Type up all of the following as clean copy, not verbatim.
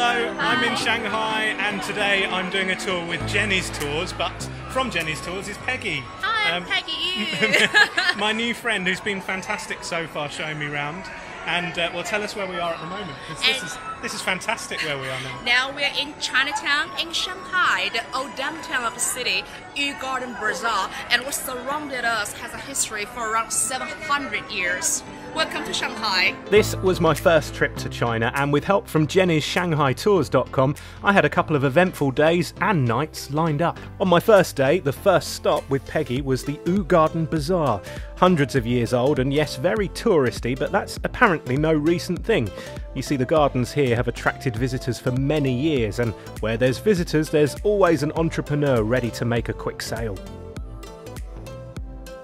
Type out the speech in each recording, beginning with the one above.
Hello, I'm in Shanghai and today I'm doing a tour with Jenny's Tours, but from Jenny's Tours is Peggy. Hi, I'm Peggy. My new friend who's been fantastic so far showing me around. And well, tell us where we are at the moment, because this is fantastic where we are now. Now we're in Chinatown in Shanghai, the old downtown of the city, Yu Garden Bazaar, and what surrounded us has a history for around 700 years. Welcome to Shanghai. This was my first trip to China, and with help from Jenny's ShanghaiTours.com, I had a couple of eventful days and nights lined up. On my first day, the first stop with Peggy was the Yu Garden Bazaar. Hundreds of years old and yes, very touristy, but that's apparently no recent thing. You see, the gardens here have attracted visitors for many years, and where there's visitors, there's always an entrepreneur ready to make a quick sale.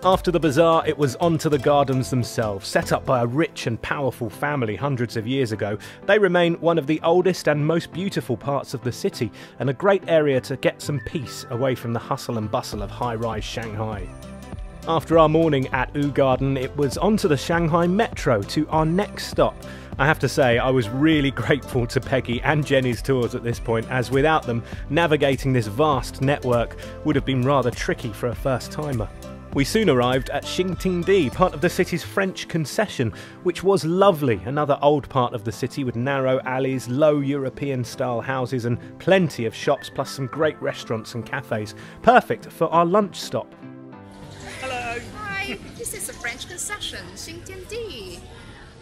After the bazaar, it was on to the gardens themselves. Set up by a rich and powerful family hundreds of years ago, they remain one of the oldest and most beautiful parts of the city, and a great area to get some peace away from the hustle and bustle of high-rise Shanghai. After our morning at Yu Garden, it was on to the Shanghai Metro to our next stop. I have to say, I was really grateful to Peggy and Jenny's Tours at this point, as without them, navigating this vast network would have been rather tricky for a first-timer. We soon arrived at Xingtingdi, part of the city's French concession, which was lovely. Another old part of the city with narrow alleys, low European-style houses and plenty of shops, plus some great restaurants and cafes. Perfect for our lunch stop. Hello. Hi, this is a French concession, Xingtingdi.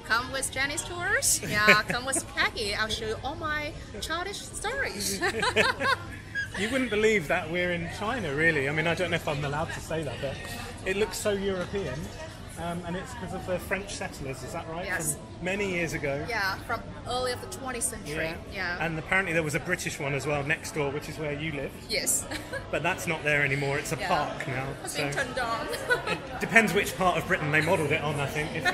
Come with Jenny's Tours. Yeah, come with Peggy. I'll show you all my childish stories. You wouldn't believe that we're in China, really. I mean, I don't know if I'm allowed to say that, but it looks so European. And it's because of the French settlers, is that right? Yes. From many years ago. Yeah, from early of the 20th century. Yeah. And apparently there was a British one as well next door, which is where you live. Yes. But that's not there anymore. It's a park now. It's been turned on. It depends which part of Britain they modelled it on, I think.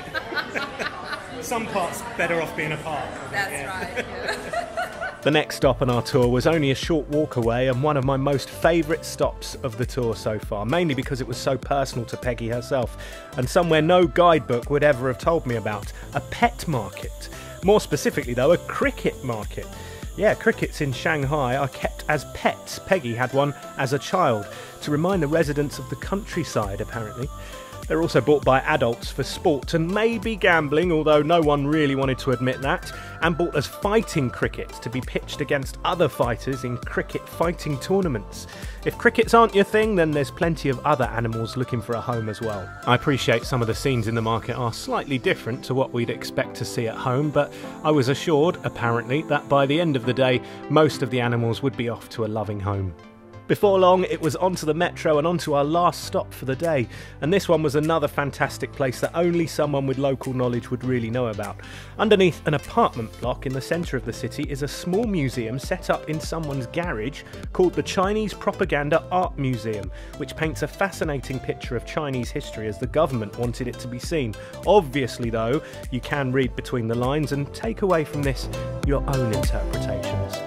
Some parts better off being a park. That's right. Yeah. The next stop on our tour was only a short walk away, and one of my most favourite stops of the tour so far, mainly because it was so personal to Peggy herself, and somewhere no guidebook would ever have told me about: a pet market. More specifically though, a cricket market. Yeah, crickets in Shanghai are kept as pets. Peggy had one as a child, to remind the residents of the countryside apparently. They're also bought by adults for sport and maybe gambling, although no one really wanted to admit that, and bought as fighting crickets to be pitched against other fighters in cricket fighting tournaments. If crickets aren't your thing, then there's plenty of other animals looking for a home as well. I appreciate some of the scenes in the market are slightly different to what we'd expect to see at home, but I was assured, apparently, that by the end of the day, most of the animals would be off to a loving home. Before long, it was onto the metro and onto our last stop for the day, and this one was another fantastic place that only someone with local knowledge would really know about. Underneath an apartment block in the centre of the city is a small museum set up in someone's garage called the Chinese Propaganda Art Museum, which paints a fascinating picture of Chinese history as the government wanted it to be seen. Obviously though, you can read between the lines and take away from this your own interpretations.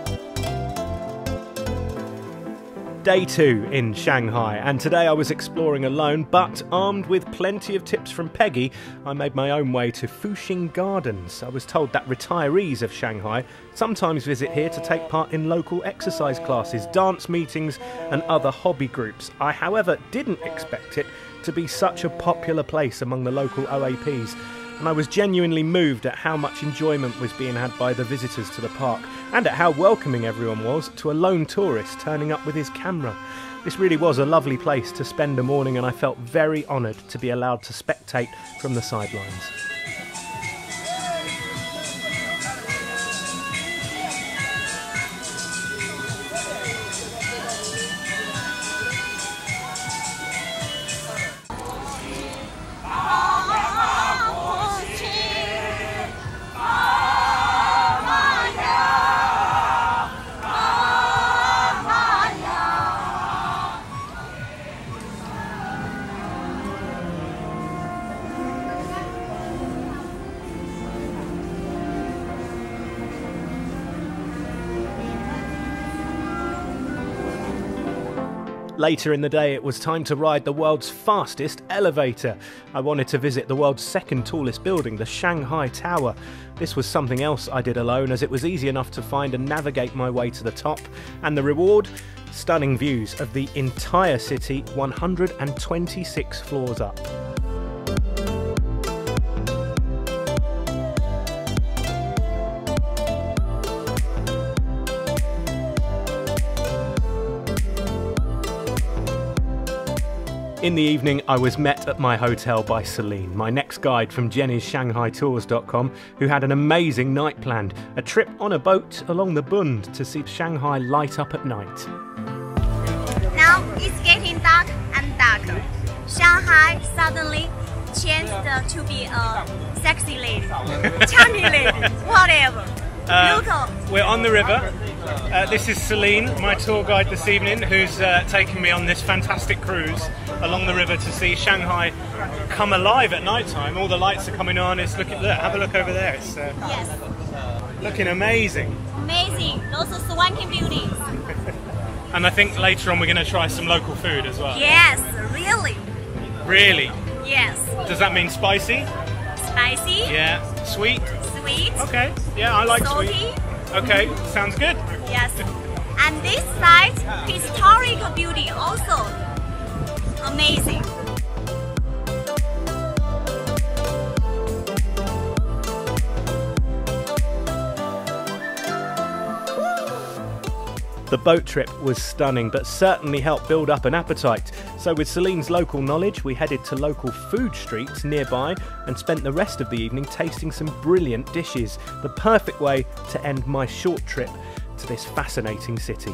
Day 2 in Shanghai, and today I was exploring alone, but armed with plenty of tips from Peggy, I made my own way to Fuxing Gardens. I was told that retirees of Shanghai sometimes visit here to take part in local exercise classes, dance meetings and other hobby groups. I, however, didn't expect it to be such a popular place among the local OAPs, and I was genuinely moved at how much enjoyment was being had by the visitors to the park, and at how welcoming everyone was to a lone tourist turning up with his camera. This really was a lovely place to spend a morning, and I felt very honoured to be allowed to spectate from the sidelines. Later in the day, it was time to ride the world's fastest elevator. I wanted to visit the world's second tallest building, the Shanghai Tower. This was something else I did alone, as it was easy enough to find and navigate my way to the top. And the reward? Stunning views of the entire city, 126 floors up. In the evening, I was met at my hotel by Celine, my next guide from Jenny's ShanghaiTours.com, who had an amazing night planned, a trip on a boat along the Bund to see Shanghai light up at night. Now it's getting dark and darker. Shanghai suddenly changed to be a sexy lady, charming lady, whatever. We're on the river. This is Celine, my tour guide this evening, who's taken me on this fantastic cruise along the river to see Shanghai come alive at night time. All the lights are coming on. It's looking. Look, have a look over there. It's Yes. looking amazing. Amazing. Those are swanky buildings. And I think later on we're going to try some local food as well. Yes, really. Really? Yes. Does that mean spicy? Spicy. Yeah. Sweet? Sweet. Okay. Yeah, I like Salty. sweet. Okay, sounds good. Yes. And this side, historical building also amazing. The boat trip was stunning, but certainly helped build up an appetite. So with Celine's local knowledge, we headed to local food streets nearby and spent the rest of the evening tasting some brilliant dishes. The perfect way to end my short trip to this fascinating city.